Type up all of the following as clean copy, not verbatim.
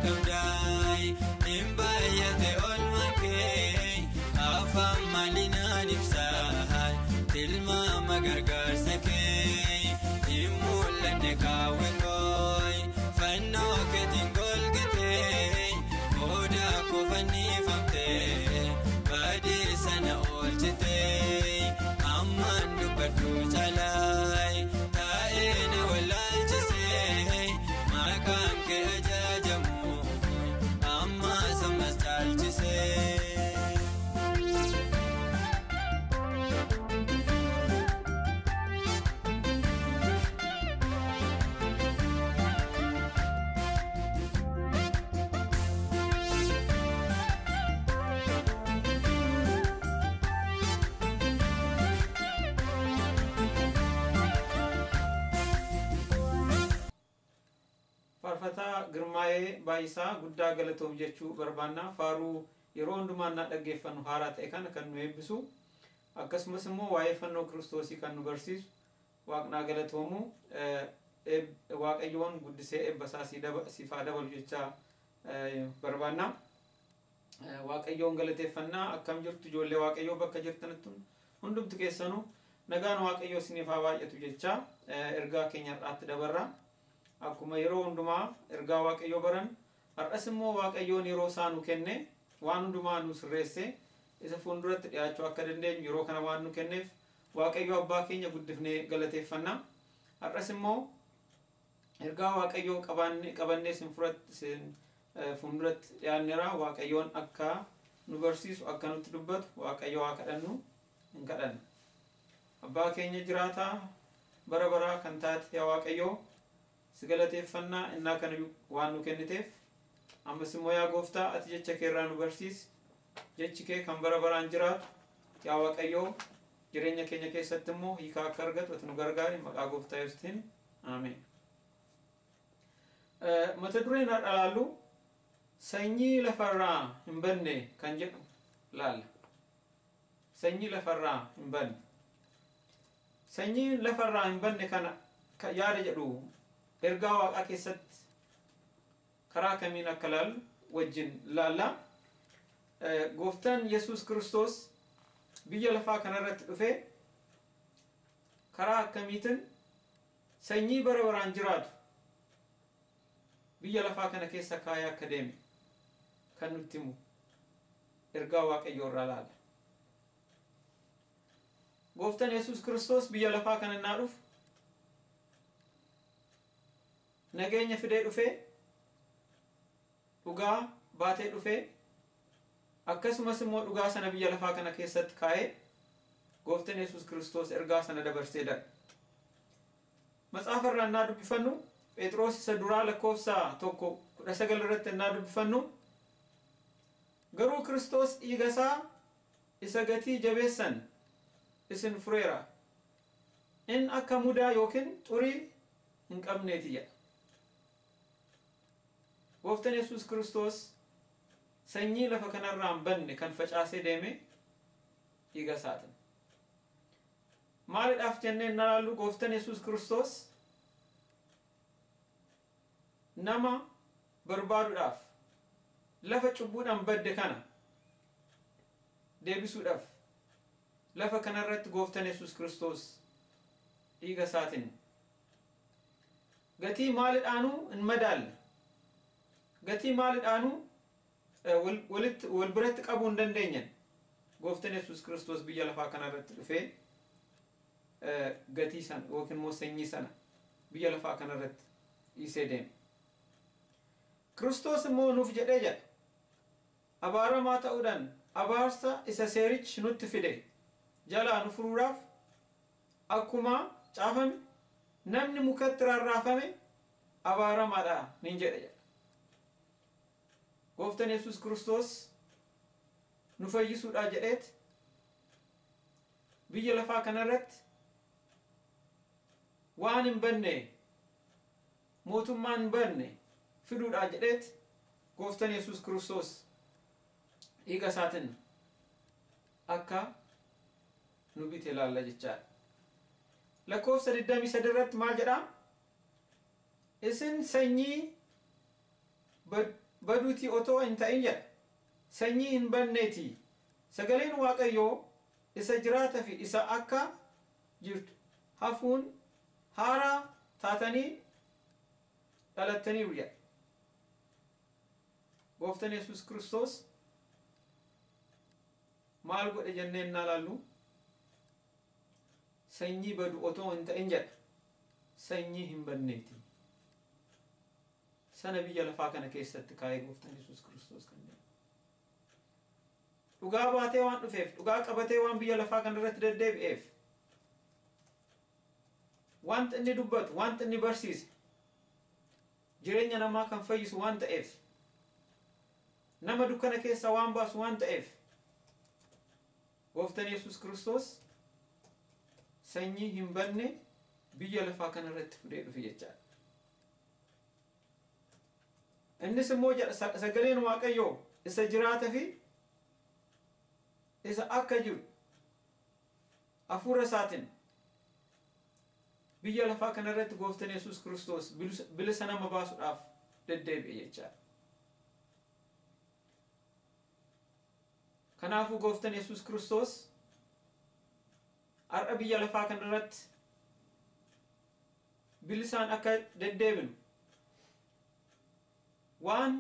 qabdai imbayate ol makee afaan malinaan ibsaa tilma magargar sakee imulane kaawwinooy fannoo keetiin golgatee oda kofanii famtee baadii sana oolchitee ammaan dubbadhu caalaa taa'ee na wallaalchisee maqaan kee ajaajamu amma sammas caalchisee. Farfata girmaa'ee baayisaa guddaa galatoom jechuu barbaanna faaruu yeroo hundumaan na dhaggeeffannu haaraa ta'e kana kan nu eebbisu akkasumas immoo waa'ee fannoo Kiristoosii kan nu barsiisu waaqnaa galatoomu waaqayyoon guddisee eebbasaa siifaa dabalu jechaa barbaanna waaqayyoon galateeffannaa akkam jirtu ijoollee waaqayyoo bakka jirtanittu hundumti keessanuu nagaan waaqayyoo isiniif haa baay'atu jechaa ergaa keenya irraatti dabarra. Akkuma yeroo hundumaa ergaa waaqayyoo baran har'as immoo waaqayyoon yeroo isaa nu kenne waan hundumaa nu sirreesse isa fuulduratti dhiyaachuu akka dandeenyu yeroo kana waan nu kenneef waaqayyoo abbaa keenya guddifnee galateeffanna. Har'as immoo ergaa waaqayyoo qabannee sin fuulduratti dhiyaanneera waaqayyoon akka nu barsiisu akka nutti dubbatu waaqayyoo haa kadhannu hin kadhanna. Abbaa keenya jiraataa bara baraa kan taate yaa waaqayyoo sigalateeffannaa innaa kana waan nu kenniteef ammas immoo yaa gooftaa ati jecha kee irraa nu barsiisi jechi kee kan bara baraan jiraatu yaa waaqayyoo jireenya keenya keessatti immoo hiikaa akka argatu ati nu gargaari maqaa gooftaa Yesuusiin ameen. Mata dureen har'a ilaallu sanyii lafarraa hin banne kan jedhu laalla. Sanyii lafarraa hin banne. Sanyii lafarraa hin banne kana yaada jedhu ergaa waaqaa keessatti karaa kamiin akka laallu wajjin laalla. Gooftaan Yesuus Kiristoos biyya lafaa kanarratti dhufee karaa akkamiitiin sanyii bara baraan jiraatu biyya lafaa kana keessa kaayee akka deeme kan nutti himu ergaa waaqayyoo irraa laalla. Gooftaan Yesuus Kiristoos biyya lafaa kana innaa dhufu nageenya fidee dhufee dhugaa baatee dhufee akkasumas immoo dhugaa sana biyya lafaa kana keessatti kaa'ee gooftaan Yesuus Kiristoos ergaa sana dabarsee darbe. Matsaafa irraa innaa dubbifannu Phexros isa duraa lakkoofsa 1:19 irratti innaa dubbifannu garuu Kiristoos dhiigasaa isa gatii jabeessan isin fureera in akka mudaa yookiin xurii hin qabneeti jedha. Gooftaan Yesuus Kiristoos sanyii lafa kanarraa hin banne kan facaasee deeme dhiiga isaatiin. Maaliidhaaf jennee ilaallu gooftaan Yesuus Kiristoos nama barbaaduudhaaf lafa cubbuudhaan badde kana deebisuudhaaf lafa kanarratti gooftaan Yesuus Kiristoos dhiiga isaatiin gatii maaliidhaanuu hin madaalle. Gatii maaliidhaanuu wal biratti qabuu hin dandeenye gooftaan Yesuus Kiristoos biyya lafaa kanarratti dhufee gatii sana yookiin immoo sanyii sana biyya lafaa kanarratti dhiisee deeme. Kiristoos immoo nuuf jedhee jedha abaaramaa ta'uudhaan abaarsa isa seerichi nutti fide jalaa nu furuudhaaf akkuma caafame namni mukatti rarraafame abaaramaadha nin jedhe. Gooftaan Yesuus Kiristoos nu fayyisuudha jedheet biyya lafaa kanarratti waan hin banne mootummaan hin banne fiduudha jedheet gooftaan Yesuus Kiristoos dhiiga isaatiin akka nu bite ilaalla jechaadha. Lakkoofsa 23 irratti maal jedha? Isin sanyii baduuti otoo hin ta'in jedha sanyii hin banneeti sagaleen waaqayyoo isa jiraata fi isa akka jirtu hafuun haaraa taatanii dhalattaniiru jedha gooftaan Yesuus Kiristoos maal godhe jenneen ilaallu sanyii badu otoo hin ta'in jedha sanyii hin banneeti sana biyya lafaa kana keessatti kaa'ee gooftaan Yesuus Kiristoos kan jedhu dhugaa baatee waan dhufeef dhugaa qabatee waan biyya lafaa kana irratti deddeebi'eef wanta inni dubbatu wanta inni barsiise jireenya namaa kan fayyisu waan ta'eef nama dukkana keessaa waan baasu waan ta'eef gooftaan Yesuus Kiristoos sanyii hin banne biyya lafaa kana irratti fudhee dhufe jechaadha. Innis immoo sagaleen waaqayyoo isa jiraata fi isa akka jiru hafuura isaatiin biyya lafaa kana irratti gooftaan Yesuus Kiristoos bilisa nama baasuudhaaf deddeebi'e jechaadha. Kanaafuu gooftaan Yesuus Kiristoos har'a biyya lafaa kana irratti bilisaan akka deddeebinu waan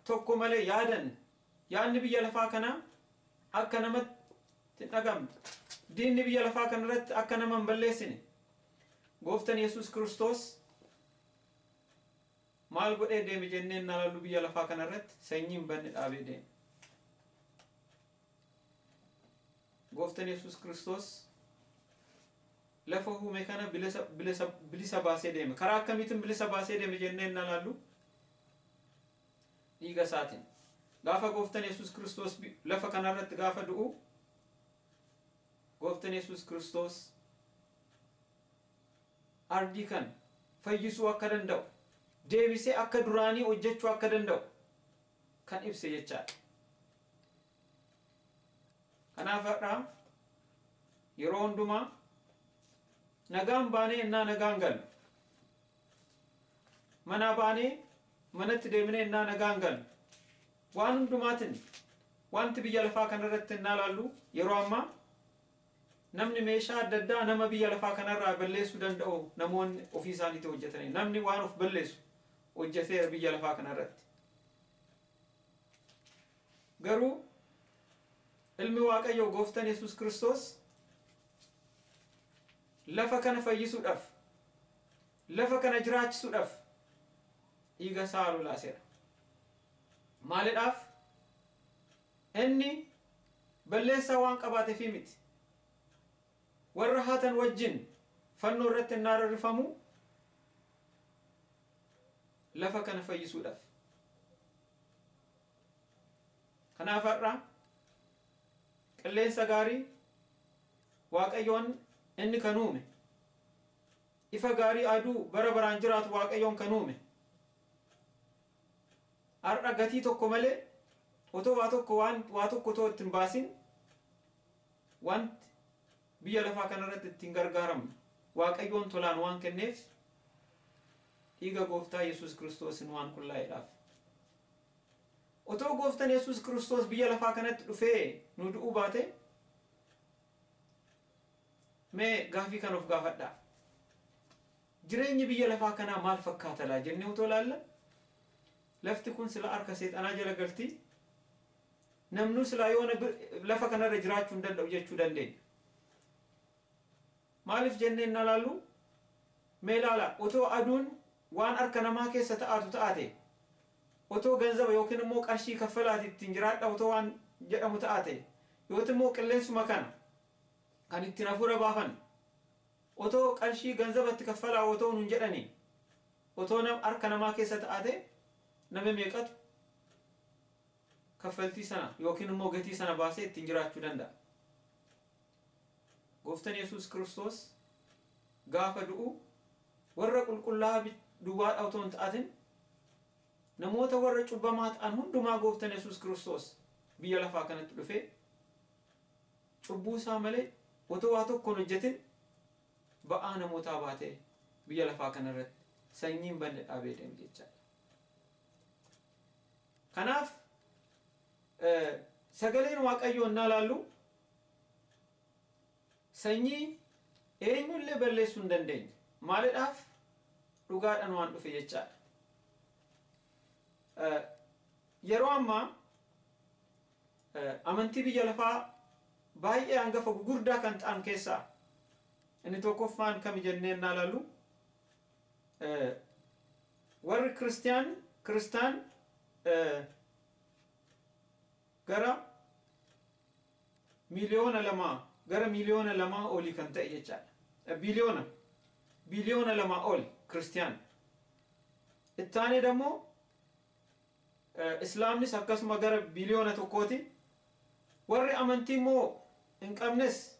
tokko malee yaadni biyya lafaa kana akka namatti hin dhagamne diinni biyya lafaa kana irratti akka nama hin balleessine gooftaan Yesuus Kiristoos maal godhee deeme jenneen ilaallu biyya lafaa kana irratti sanyii hin banne dhaabee deeme. Gooftaan Yesuus Kiristoos lafa uume kana bilisa baasee deeme. Karaa akkamiitiin bilisa baasee deeme jenneen ilaallu dhiiga isaatiin. Gaafa gooftaan Yesuus Kiristoos lafa kana irratti gaafa du'u gooftaan Yesuus Kiristoos ardii kan fayyisuu akka danda'u deebisee akka duraanii hojjechuu akka danda'u kan ibse jechaadha. Kanaaf har'a yeroo hundumaa nagaan baanee innaa nagaan galu manaa baanee manatti deemnee innaa nagaan galu waan hundumaatiin wanti biyya lafaa kana irratti innaa ilaallu yeroo ammaa namni meeshaa adda addaa nama biyya lafaa kanarraa balleessuu danda'u namoonni ofii isaaniitti hojjetanii namni waan of balleessu hojjeteera biyya lafaa kanarratti. Garuu ilmi waaqayyoo gooftaan Yesuus Kiristoos lafa kana fayyisuudhaaf lafa kana jiraachisuudhaaf dhiiga isaa lolaaseera. Maalidhaaf? Inni balleessaa waan qabaateef miti. Warra haatan wajjin fannoo irratti innaa rarrifamu lafa kana fayyisuudhaaf. Kanaaf har'a qilleensa gaarii waaqayyoon inni kan uume ifa gaarii aduu bara baraan jiraatu waaqayyoon kan uume har'a gatii tokko malee otoo waa tokko otoo ittiin baasin wanti biyya lafaa kanarratti ittiin gargaaramnu waaqayyoon tolaan waan kenneef dhiiga gooftaa Yesuus Kiristoosiin waan qullaa'eedhaaf. Otoo gooftaan Yesuus Kiristoos biyya lafaa kanatti dhufee nu du'uu baate mee gaafii kan of gaafadhaa. Jireenyi biyya lafaa kanaa maal fakkaata laa jennee otoo ilaalla lafti kun sila harka seexanaa jala galti namnu sila yoona lafa kanarra jiraachuu hin danda'u jechuu dandeenya. Maaliif jenneen ilaallu mee ilaala otoo aduun waan harka namaa keessa ta'atu ta'ate otoo ganzaba yookiin immoo qarshii kaffalaati ittiin jiraadha otoo waan jedhamu ta'ate yookiin immoo qilleensuma kana kan ittiin hafuura baafan otoo qarshii ganzabatti kaffalaa otoo nun jedhani otoo harka namaa keessa ta'ate nama meeqatu kaffaltii sana yookiin immoo gatii sana baasee ittiin jiraachuu danda'a. Gooftaan Yesuus Kiristoos gaafa du'u warra qulqullaa'aa duwwaadha otoo hin ta'atin namoota warra cubbamaa ta'an hundumaa gooftaan Yesuus Kiristoos biyya lafaa kanatti dhufee cubbuu isaa malee otoo waa tokko hin hojjetin ba'aa namootaa baatee biyya lafaa kanarratti sanyiin banne dhaabee deeme jechaadha. kanaaf sagaleen waaqayyoo na laallu sanyii eenyullee balleessuu hin dandeenye maalidhaaf dhugaadhaan waan dhufe jechaadha. Yeroo ammaa amantii biyya lafaa baay'ee hangafa gurguddaa kan ta'an keessaa inni tokkoffaan kam jennee na laallu warri kristaan gara miliyoona lamaa olii kan ta'e jechaadha. biliyoona lamaa oli ክርስቲያን ittaanee dammoo islaamnis akkasuma gara biliyoona tokkooti warri amantii immoo hin qabnes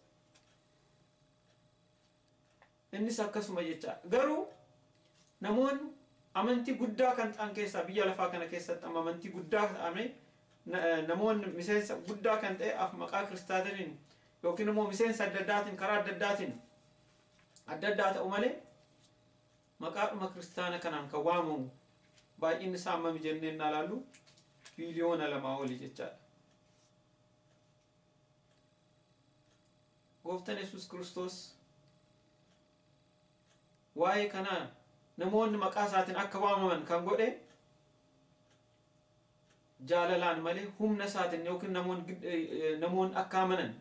innis akkasuma jecha garuu namoonni amantii guddaa kan ta'an keessaa biyya lafaa kana keessatti amantii guddaa ta'ame namoonni miseensa guddaa kan ta'e af maqaa kiristaanaatiin yookiin immoo miseensa adda addaatiin karaa adda addaatiin adda addaa ta'u malee maqaadhuma kiristaana kanaan kan waamamu baay'inni isaa hammam jennee na laallu biliyoona lamaa olii jechaadha. Gooftaan Yesuus Kiristoos waa'ee kanaa namoonni maqaa isaatiin akka waamaman kan godhe jaalalaan malee humna isaatiin yookiin namoonni akka amanan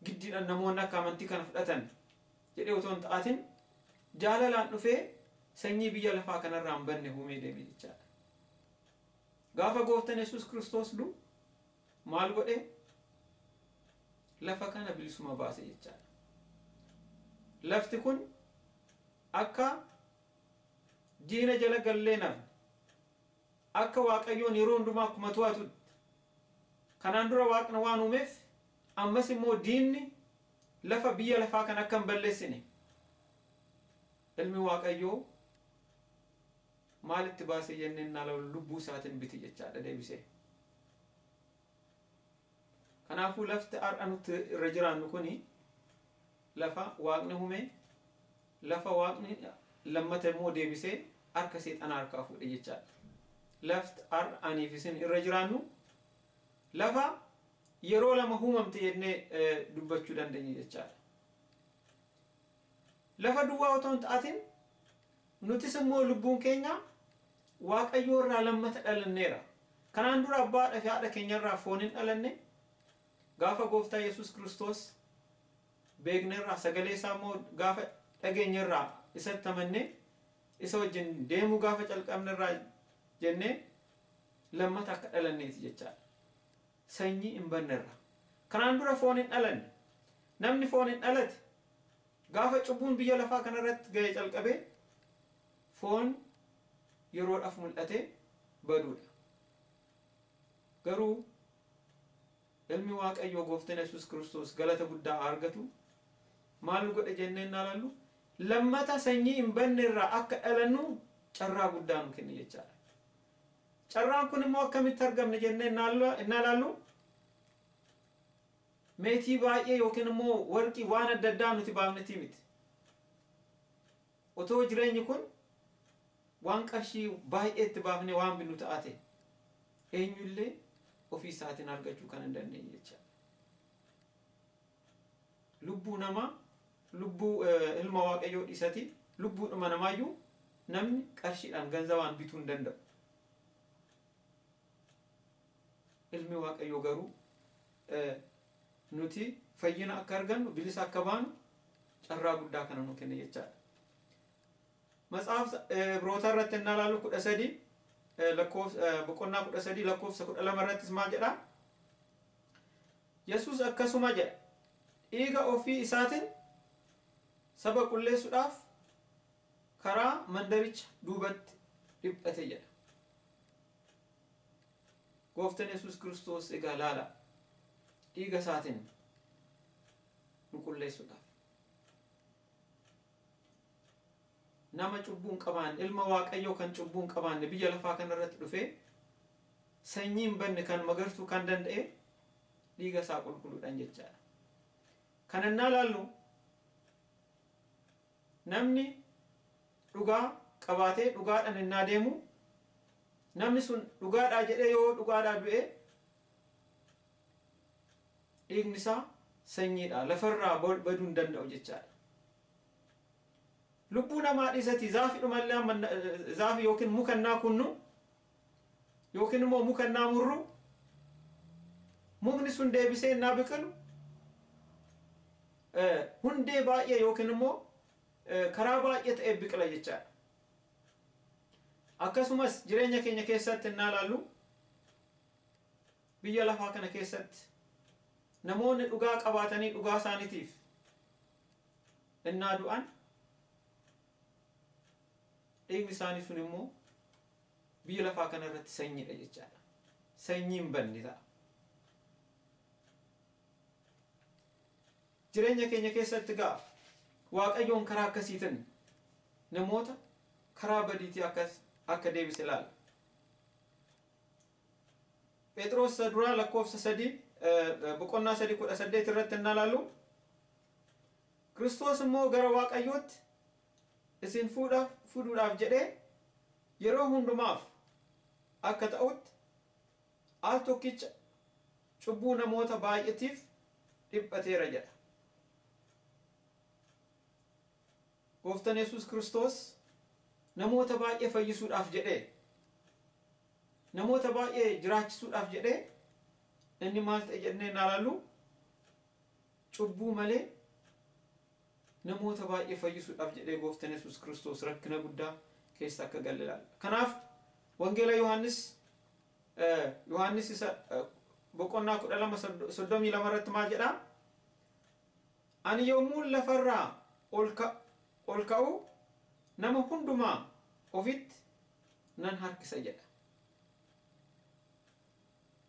giddiidhaan namoonni akka amantii kana fudhatan jedhee otoo hin ta'atin jaalalaan dhufee sanyii biyya lafaa kanarraa hin banne uumee deeme jechaadha. Gaafa Gooftaan Yesuus Kiristoos du maal godhe lafa kana bilisuma baase jechaadha. Lafti kun akka diina jala gallee nafne akka waaqayyoon yeroo hundumaa akkuma to'atutti kanaan dura waaqni waan uumeef ammas immoo diinni lafa biyya lafaa kan akka hin balleessine ilmi waaqayyoo maalitti baasee jenneen na laallu lubbuu isaatiin biti jechaadha deebisee. Kanaafuu lafti har'a nuti irra jiraannu kuni lafa waaqni uume lafa waaqni lammata immoo deebisee harka seexanaa harkaa fuudhe jechaadha. Lafti har'a aniif isin irra jiraannu lafa yeroo lama uumamte jennee dubbachuu dandeenya jechaadha. Lafa duwwaa otoo hin ta'atin nutis immoo lubbuun keenya waaqayyoo irraa lammata dhalanneera. Kanaan dura abbaadhaa fi haadha keenya irraa fooniin dhalanne gaafa Gooftaa Yesuus Kiristoos beeknerraa sagalee isaa immoo gaafa dhageenyerraa isatti amannee isa wajjin deemuu gaafa calqabnerraa jennee lammata akka dhalanneeti jechaadha. Sanyii hin bannerra. Kanaan dura fooniin dhalanne namni fooniin dhalate gaafa cubbuun biyya lafaa kanarratti ga'ee calqabee foon yeroodhaaf mul'ate baduudha. Garuu ilmi waaqayyoo Gooftaan Yesuus Kiristoos galata guddaa argatu maal godhe jenneen na laallu lammata sanyii hin bannerraa akka dhalannu carraa guddaa nu kenne jechaadha. Carraan kun immoo akkamitti argamne jenneen na laallu meetii baay'ee yookiin immoo warqii waan adda addaa nuti baafnetii miti. Otoo jireenyi kun waan qarshii baay'eetti baafne waan binnu ta'ate eenyullee ofii isaatiin argachuu kan hin dandeenye jechaadha. Lubbuu namaa lubbuu ilma waaqayyoo dhiisati lubbuudhuma namaayyuu namni qarshiidhaan ganzabaan bituu hin danda'u. Ilmi waaqayyoo garuu nuti fayyina akka argannu bilisa akka baanu carraa guddaa kana nu kenne jechaadha. Matsaaf Ibroota irratti na laallu 13 boqonnaa 13 lakkoofsa 12 irrattis maal jedha? Yesuus akkasuma jedha dhiiga ofii isaatiin saba qulleessuudhaaf karaa mandaricha duubatti dhiphate jedha. Gooftaan Yesuus Kiristoos egaa laala dhiiga isaatiin nu qulleessuudhaaf nama cubbuun qabaan ilma waaqayyoo kan cubbuun qabaanne biyya lafaa kanarratti dhufee sanyiin banne kan magarsuu kan danda'e dhiiga isaa qulqulluudhaan jechaadha. Kanannaa laallu namni dhugaa qabaatee dhugaadhaan innaa deemu namni sun dhugaadhaa jedhee yoo dhugaadhaa du'e dhiigni isaa sanyiidha lafarraa baduu hin danda'u jechaadha. Lubbuu namaa dhiisati zaafiidhumallee zaafi yookiin mukannaa kunnu yookiin immoo mukannaa murru mukni sun deebisee innaa biqilu hundee baay'ee yookiin immoo karaa baay'ee ta'ee biqila jechaadha. Akkasumas jireenya keenya keessatti innaa ilaallu biyya lafaa kana keessatti namoonni dhugaa qabaatanii dhugaa isaaniitiif innaa du'an dhiigni isaanii sun immoo biyya lafaa kana irratti sanyiidha jechaadha. Sanyiin banni ta'a. Jireenya keenya keessatti gaa Waaqayyoon karaa akkasiitiin namoota karaa badiitii akka deebise ilaala. Phexros duraa lakkoofsa 3:3-18 irratti innaa ilaallu Kiristoos immoo gara Waaqayyootti isin fuudhuudhaaf jedhee yeroo hundumaaf akka ta'utti al tokkicha cubbuu namoota baay'eetiif dhiphateera jedha. Gooftaan Yesuus Kiristoos namoota baay'ee fayyisuudhaaf jedhee namoota baay'ee jiraachisuudhaaf jedhee inni maal ta'e jennee ilaallu cubbuu malee namoota baay'ee fayyisuudhaaf jedhee Gooftaan Yesuus Kiristoos rakkina guddaa keessa akka galle ilaalla. Kanaaf wangeela Yohaannis isa boqonnaa 12:32 irratti maal jedha? Ani yommuu lafarraa ol ka'u nama hundumaa ofitti nan harkisa jedha.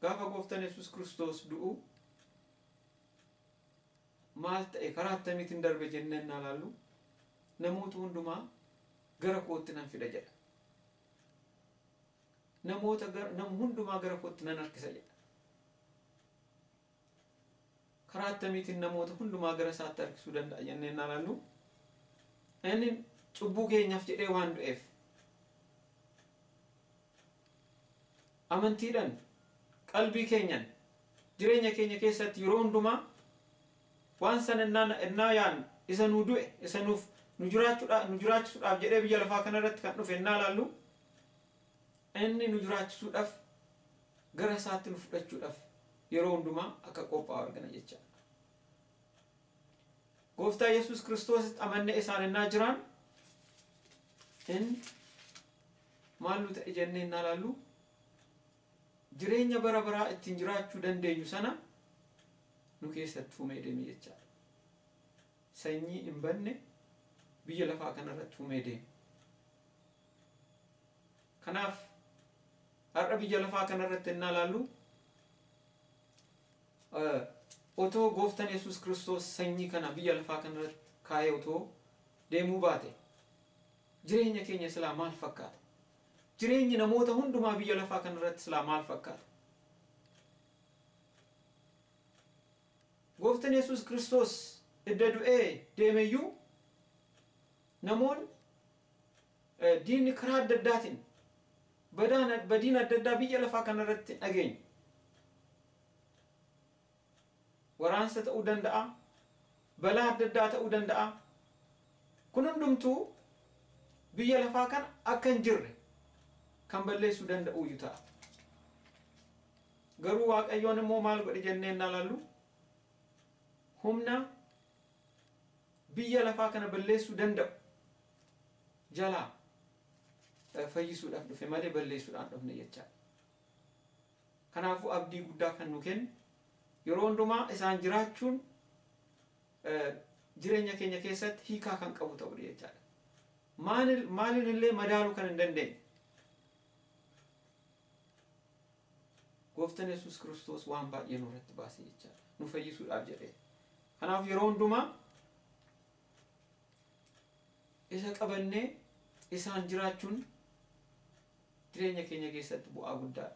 Gaafa Gooftaan Yesuus Kiristoos du'u maal ta'e karaa attamiitiin darbe jennee ilaallu namoota hundumaa gara kootti nan fida jedha. Nama hundumaa gara kootti nan harkisa jedha. Karaa attamiitiin namoota hundumaa gara isaatti harkisuu danda'a jennee ilaallu inni cubbuu keenyaaf jedhee waan du'eef amantiidhaan qalbii keenyan jireenya keenya keessatti yeroo hundumaa waan sana innaa yaan isa nu du'e isa nu jiraachisuudhaaf jedhee biyya lafaa kana irratti kan dhufe innaa ilaallu inni nu jiraachisuudhaaf gara isaatti nu fudhachuudhaaf yeroo hundumaa akka qophaa'u argina jecha. Gooftaa Yesuus Kiristoositti amannee isaan innaa jiraan inni maal nu ta'e jennee innaa ilaallu jireenya bara baraa ittiin jiraachuu dandeenyu sana nu keessatti uumee deeme jechaadha. Sanyii hin banne biyya lafaa kana irratti uumee deeme. Kanaaf har'a biyya lafaa kana irratti innaa ilaallu otoo Gooftaan Yesuus Kiristoos sanyii kana biyya lafaa kana irratti kaayee otoo deemuu baate jireenya keenya silaa maal fakkaata? Jireenyi namoota hundumaa biyya lafaa kana irratti silaa maal fakkaata? Gooftaan Yesuus Kiristoos idda du'ee deemeyyuu namoonni diinni karaa adda addaatiin badiin adda addaa biyya lafaa kana irratti dhageenyu. Waraansa ta'uu danda'a, balaa adda addaa ta'uu danda'a. Kun hundumtuu biyya lafaa kana akka hin jirre kan balleessuu danda'u iyyuu ta'a. Garuu Waaqayyoon immoo maal godhe jennee ilaallu humna biyya lafaa kana balleessuu danda'u jalaa fayyisuudhaaf dhufe malee balleessuudhaan dhufne jechaadha. Kanaafuu abdii guddaa kan nu kennu yeroo hundumaa isaan jiraachuun jireenya keenya keessatti hiikaa kan qabu ta'uu jechaadha. Maaliin illee madaaluu kan hin dandeenye. Gooftaan Yesuus Kiristoos waan baay'ee nurratti baase jechaadha. Nu fayyisuudhaaf jedhee. Kanaaf yeroo hundumaa isa qabannee isaan jiraachuun jireenya keenya keessatti bu'aa guddaadha.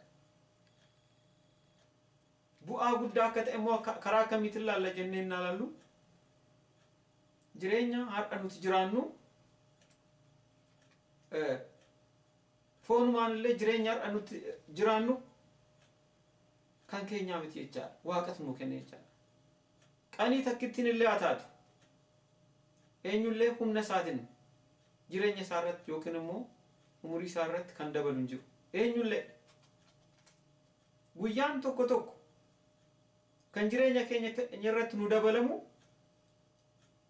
Bu'aa guddaa akka ta'e immoo karaa akkamiitiin ilaalla jennee ilaallu jireenya har'a nuti jiraannu foonumaanillee jireenyaa nuti jiraannu kan keenyaa miti jechaadha. Waaqatu nu kenne jechaadha. Qanii takkittiin illee haa taatu eenyullee humna isaatiin jireenya isaa irratti yookiin immoo umurii isaa irratti kan dabalu hin jiru. Eenyullee guyyaan tokko tokko kan jireenya keenya irratti nu dabalamu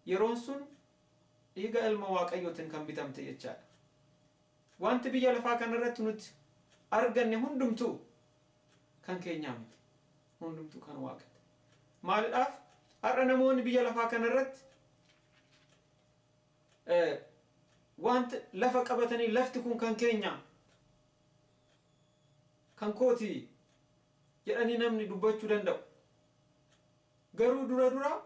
yeroon sun dhiiga ilma waaqayyootiin kan bitamte jechaadha. Wanti biyya lafaa kana irratti nuti arganne hundumtuu kan keenyaa miti. Hundumtuu kan Waaqaati. Maaliidhaaf har'a namoonni biyya lafaa kana irratti wanti lafa qabatanii lafti kun kan keenya kan kooti jedhanii namni dubbachuu danda'u. Garuu dura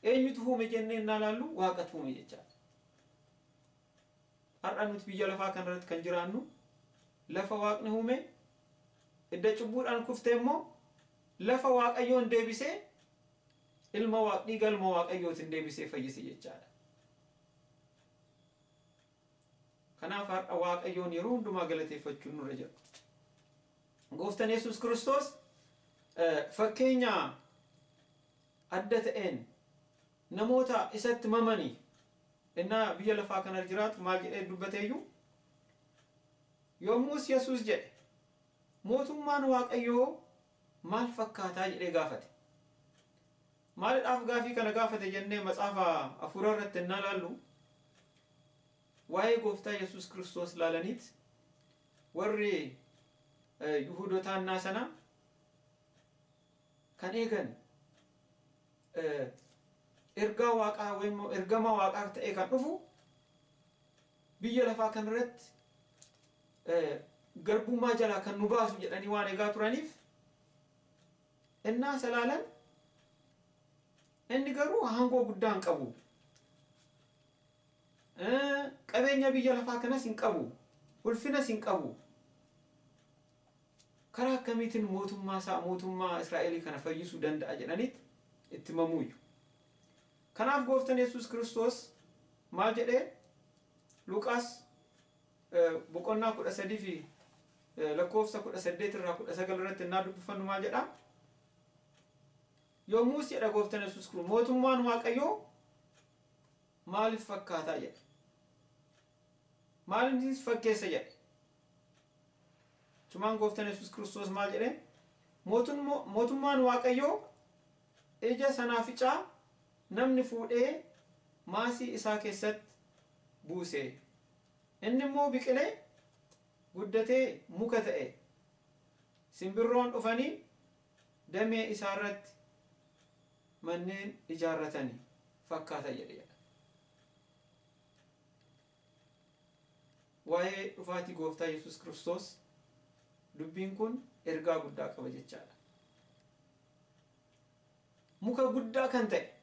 eenyutu uume jennee ilaallu Waaqatu uume jechaadha. Har'a nuti biyya lafaa kana irratti kan jiraannu lafa Waaqni uume idda cubbuudhaan kuftee immoo lafa Waaqayyoon deebisee ilma Waaqni galma Waaqayyootiin deebisee fayyise jechaadha. Kanaaf har'a Waaqayyoon yeroo hundumaa galateeffachuun nurra jira. Gooftaan Yesuus Kiristoos fakkeenya adda ta'een namoota isatti mamanii innaa biyya lafaa kana jiraatu maal jedhee dubbateeyyuu yommus Yesuus jedhe mootummaan Waaqayyoo maal fakkaataa jedhee gaafate. Maaliidhaaf gaafii kana gaafate jennee matsaafa Hafuura irratti innaa laallu waa'ee gooftaa Yesuus Kiristoos laalaniit warri Yihuudootaa sana kan eegan ergaa Waaqaa wayim ergama Waaqaa ta'e kan dhufu biyya lafaa kana irratti garbummaa jalaa kan nu baasu jedhanii waan eegaa turaniif innaa salaalan inni garuu aangoo guddaa hin qabu. Qabeenya biyya lafaa kanas hin qabu. Ulfinas hin qabu. Karaa akkamiitiin mootummaa Israa'elii kana fayyisuu danda'a jedhaniit itti mamuuyyu. Kanaaf gooftaan Yesuus Kiristoos maal jedhee Luqaas boqonnaa 13 fi lakkoofsa 18 irraa 19 irratti innaa dubbifannu maal jedha? Yommus jedha gooftaan Yesuus Kiristoos mootummaan Waaqayyoo maaliif fakkaataa jedha? Maaliif fakkeessa jedha? Cumaan gooftaan Yesuus Kiristoos maal jedhee? Mootummaan Waaqayyoo ija sanaaficaa namni fuudhee maasii isaa keessatti buuse. Inni immoo biqilee guddatee muka ta'e. Simbirroon dhufanii damee isaa irratti manneen ijaarratanii fakkaata jedhe. Waa'ee dhufaatii gooftaa Yesuus Kiristoos dubbiin kun ergaa guddaa qaba jechaadha. Muka guddaa kan ta'e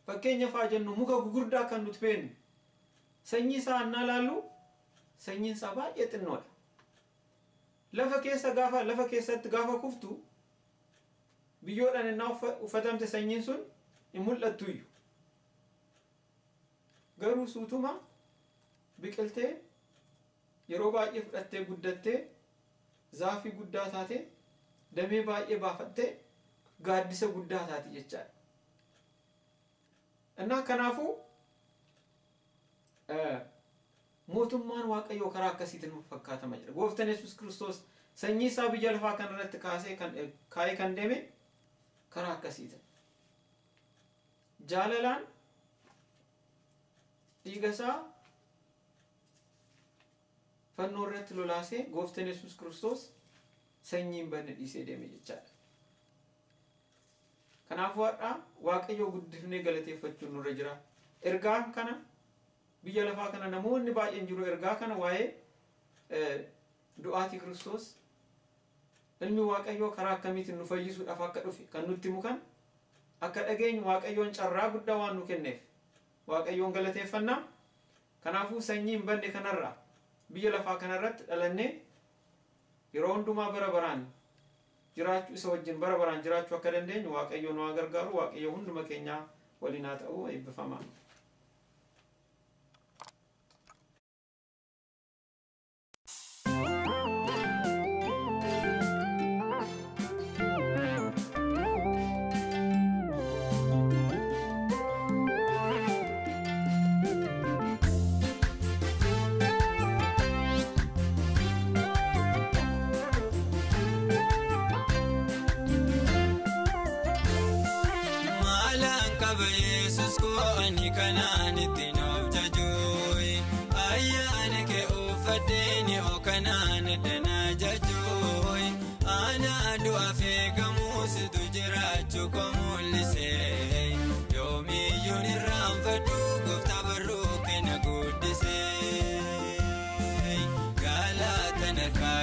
fakkeenyaaf haa jennu muka gugurdaa kan nuti beeknu sanyii isaa annaa laallu sanyiin isaa baay'ee xinnoodha. Lafa keessatti gaafa kuftu biyyoodhaan innaa uffatamte sanyiin sun hin mul'attuuyyu. Garuu suutuma biqiltee yeroo baay'ee fudhattee guddattee zaafii guddaa taate damee baay'ee baafattee gaaddisa guddaa taati jechaadha. Innaa kanaafuu mootummaan Waaqayyoo karaa akkasiitiin fakkaatama jedha. Gooftaan Yesuus Kiristoos sanyii isaa biyya lafaa kana irratti kaa'ee kan deeme karaa akkasiitiin. Jaalalaan dhiiga isaa fannoo irratti lolaasee gooftaan Yesuus Kiristoos sanyii hin banne dhiisee deeme jechaadha. Kanaafuu har'a Waaqayyoo guddifnee galateeffachuun nurra jira. Ergaa kana biyya lafaa kana namoonni baay'een jiru ergaa kana waa'ee du'aatii Kiristoos ilmi Waaqayyoo karaa akkamiitiin nu fayyisuudhaaf akka dhufe kan nutti mukan akka dhageenyu Waaqayyoon carraa guddaa waan nu kenneef Waaqayyoon galateeffannaa. Kanaafuu sanyii hin banne kanarraa biyya lafaa kanarratti dhalannee yeroo hundumaa bara baraan jiraachuu isa wajjin bara baraan jiraachuu akka dandeenyu Waaqayyoon nu haa gargaaru. Waaqayyo hunduma keenyaa waliin haa ta'u. Eebbifamaa. ke uffatini okanaan dana jajoy ana du'a feegamuusitu jiraachuu ko mul'ise yoomiyyuun irraanfadhu gooftaa barruu kenna guddise galata narkaa